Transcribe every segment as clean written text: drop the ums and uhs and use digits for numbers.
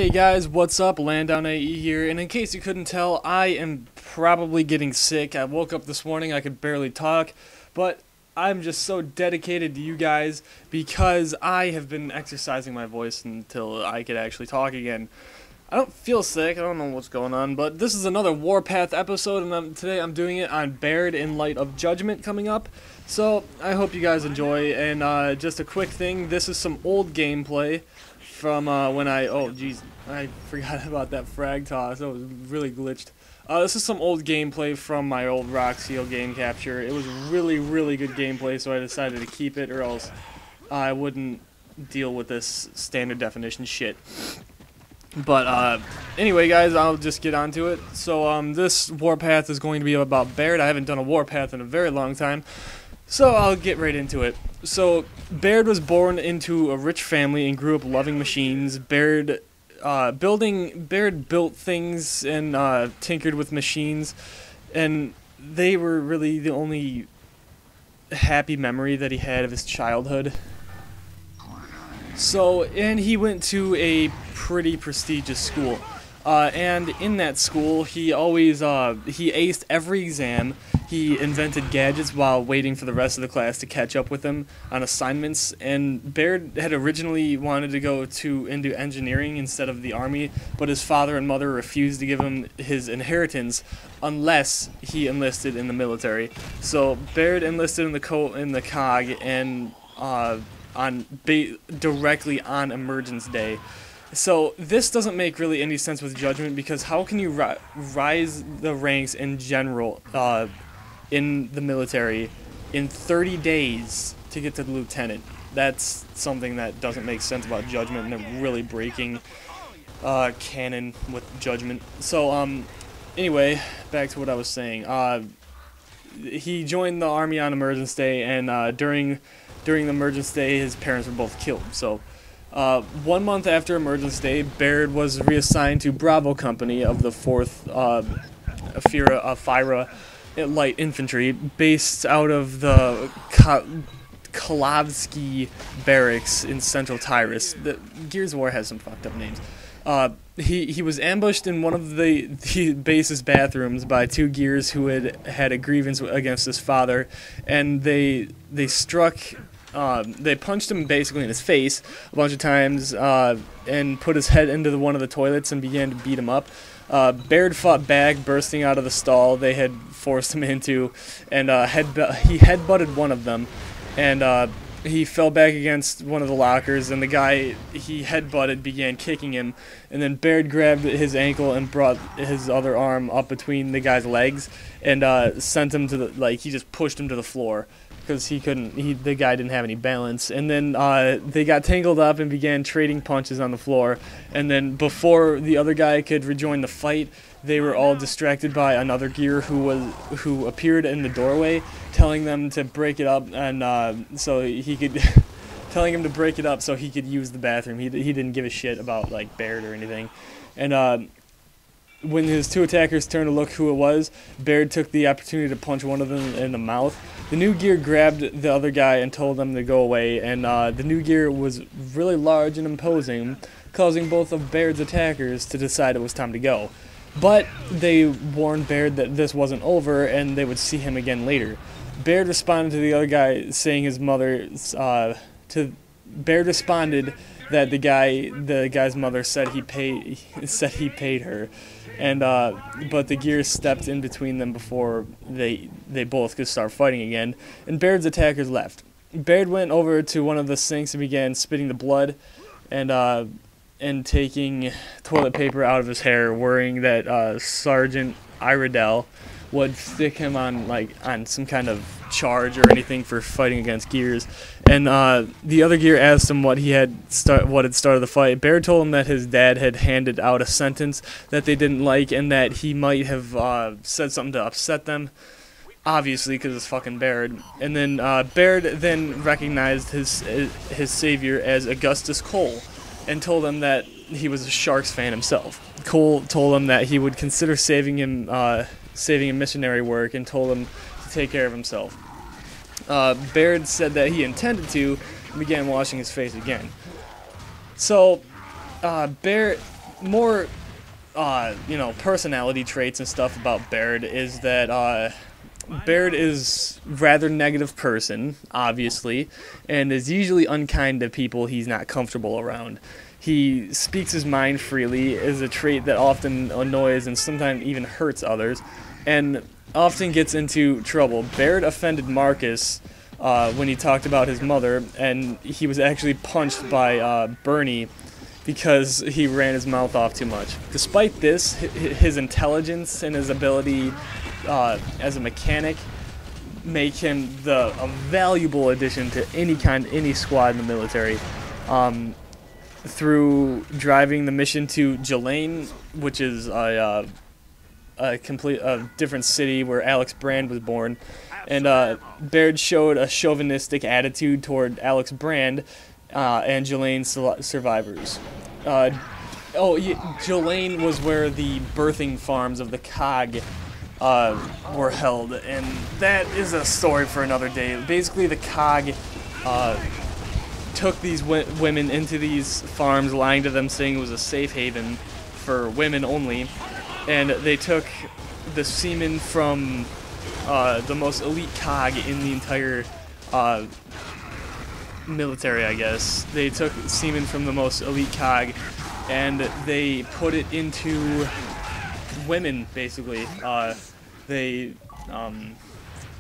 Hey guys, what's up? Landdown AE here, and in case you couldn't tell, I am probably getting sick. I woke up this morning, I could barely talk, but I'm just so dedicated to you guys because I have been exercising my voice until I could actually talk again. I don't feel sick, I don't know what's going on, but this is another Warpath episode, and today I'm doing it on Baird in light of Judgment coming up. So, I hope you guys enjoy, and just a quick thing, this is some old gameplay from when oh jeez, I forgot about that frag toss, that was really glitched. This is some old gameplay from my old Rock Seal game capture. It was really good gameplay, so I decided to keep it, or else I wouldn't deal with this standard definition shit. But anyway guys, I'll just get on to it. So this Warpath is going to be about Baird. I haven't done a Warpath in a very long time, so I'll get right into it. So Baird was born into a rich family and grew up loving machines. Baird built things and tinkered with machines, and they were really the only happy memory that he had of his childhood. So, and he went to a pretty prestigious school, and in that school he always he aced every exam. He invented gadgets while waiting for the rest of the class to catch up with him on assignments, and Baird had originally wanted to go into engineering instead of the army, but his father and mother refused to give him his inheritance unless he enlisted in the military. So Baird enlisted in the COG and directly on Emergence Day. So this doesn't make really any sense with Judgment, because how can you rise the ranks in general in the military in 30 days to get to the lieutenant? That's something that doesn't make sense about Judgment, and they're really breaking canon with Judgment. So anyway, back to what I was saying. He joined the army on Emergence Day, and during the Emergence Day, his parents were both killed. So 1 month after Emergence Day, Baird was reassigned to Bravo Company of the 4th FIRA Light Infantry, based out of the Kalovsky Barracks in Central Tyrus. The Gears of War has some fucked up names. He was ambushed in one of the base's bathrooms by two Gears who had a grievance against his father, and they punched him basically in his face a bunch of times, and put his head into one of the toilets and began to beat him up. Baird fought back, bursting out of the stall they had forced him into, and he headbutted one of them, and he fell back against one of the lockers, and the guy he headbutted began kicking him, and then Baird grabbed his ankle and brought his other arm up between the guy's legs, and sent him to he just pushed him to the floor, because the guy didn't have any balance. And then they got tangled up and began trading punches on the floor, and then before the other guy could rejoin the fight, they were all distracted by another Gear who appeared in the doorway, telling them to break it up, and so he could telling him to break it up so he could use the bathroom. He didn't give a shit about Baird or anything. And when his two attackers turned to look who it was, Baird took the opportunity to punch one of them in the mouth. The new Gear grabbed the other guy and told them to go away, and the new Gear was really large and imposing, causing both of Baird's attackers to decide it was time to go. But they warned Baird that this wasn't over, and they would see him again later. Baird responded to the other guy saying his mother, Baird responded that the guy's mother said he paid her, and but the Gears stepped in between them before they both could start fighting again, and Baird's attackers left. Baird went over to one of the sinks and began spitting the blood, and taking toilet paper out of his hair, worrying that Sergeant Iredell would stick him on some kind of charge or anything for fighting against Gears. And the other Gear asked him what had started the fight. Baird told him that his dad had handed out a sentence that they didn't like, and that he might have said something to upset them, obviously because it's fucking Baird. And then Baird then recognized his savior as Augustus Cole, and told him that he was a Sharks fan himself. Cole told him that he would consider saving him missionary work, and told him to take care of himself. Baird said that he intended to, and began washing his face again. So Baird more, you know, personality traits and stuff about Baird is that Baird is rather negative person, obviously, and is usually unkind to people he's not comfortable around. He speaks his mind freely, is a trait that often annoys and sometimes even hurts others, and often gets into trouble. Baird offended Marcus when he talked about his mother, and he was actually punched by Bernie because he ran his mouth off too much. Despite this, his intelligence and his ability as a mechanic make him a valuable addition to any squad in the military. Through driving the mission to Jelaine, which is a different city where Alex Brand was born, and Baird showed a chauvinistic attitude toward Alex Brand and Jelaine survivors. Jelaine was where the birthing farms of the COG were held, and that is a story for another day. Basically, the COG took these women into these farms, lying to them, saying it was a safe haven for women only, and they took the semen from the most elite COG in the entire military, I guess. They took semen from the most elite COG, and they put it into women, basically.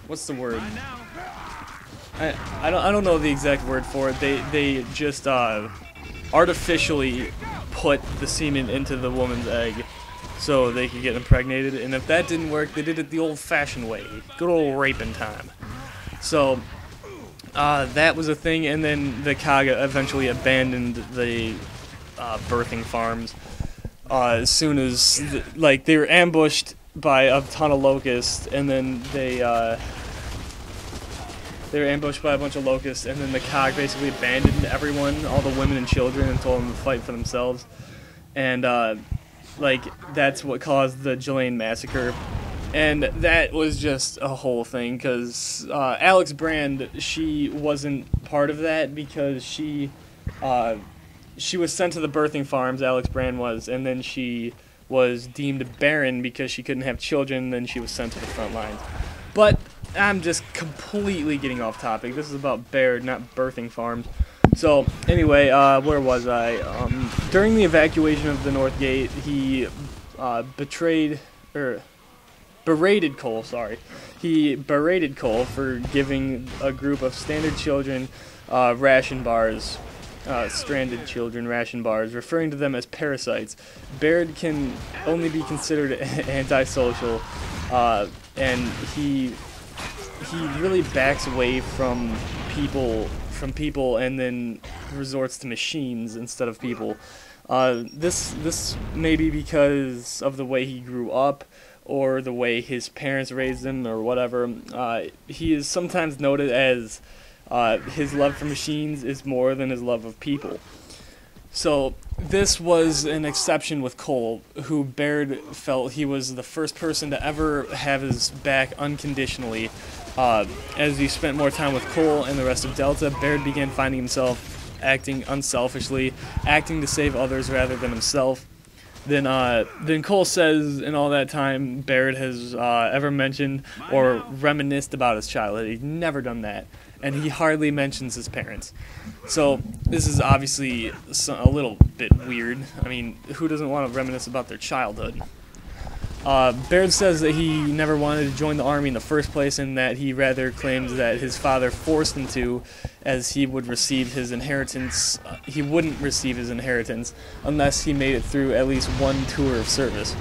What's the word? I don't know the exact word for it. They just artificially put the semen into the woman's egg so they could get impregnated, and if that didn't work, they did it the old-fashioned way. Good old raping time. So that was a thing, and then the COG eventually abandoned the birthing farms as soon as they were ambushed by a ton of locusts, and then they were ambushed by a bunch of locusts, and then the COG basically abandoned everyone, all the women and children, and told them to fight for themselves. And that's what caused the Jelaine massacre. And that was just a whole thing, because Alex Brand, she wasn't part of that, because she was sent to the birthing farms, Alex Brand was, and then she was deemed barren because she couldn't have children, then she was sent to the front lines. But I'm just completely getting off topic. This is about Baird, not birthing farms. So, anyway, where was I? During the evacuation of the North Gate, he berated Cole, He berated Cole for giving a group of standard children ration bars, stranded children ration bars, referring to them as parasites. Baird can only be considered antisocial, and he really backs away from people and then resorts to machines instead of people. This may be because of the way he grew up or the way his parents raised him or whatever. He is sometimes noted as his love for machines is more than his love of people. So this was an exception with Cole, who Baird felt he was the first person to ever have his back unconditionally. As he spent more time with Cole and the rest of Delta, Baird began finding himself acting unselfishly, acting to save others rather than himself. Then Cole says in all that time Baird has ever mentioned or reminisced about his childhood. He's never done that, and he hardly mentions his parents. So this is obviously a little bit weird. I mean, who doesn't want to reminisce about their childhood? Baird says that he never wanted to join the army in the first place, and that he rather claims that his father forced him to, as he would receive his inheritance. He wouldn't receive his inheritance unless he made it through at least one tour of service.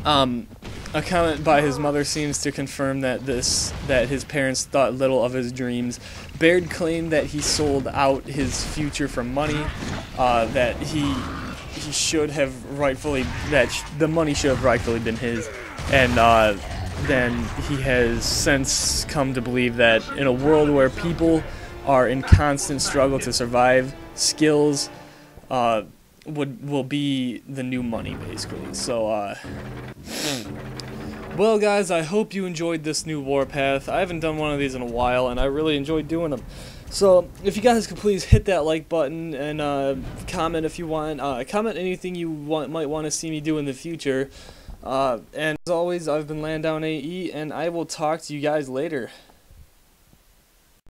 A comment by his mother seems to confirm that his parents thought little of his dreams. Baird claimed that he sold out his future for money, that he should have rightfully, that the money should have rightfully been his, and then he has since come to believe that in a world where people are in constant struggle to survive, skills will be the new money, basically. So well, guys, I hope you enjoyed this new Warpath. I haven't done one of these in a while, and I really enjoyed doing them. So if you guys could please hit that like button and comment if you want. Comment anything you might want to see me do in the future. And as always, I've been Land Down AE, and I will talk to you guys later.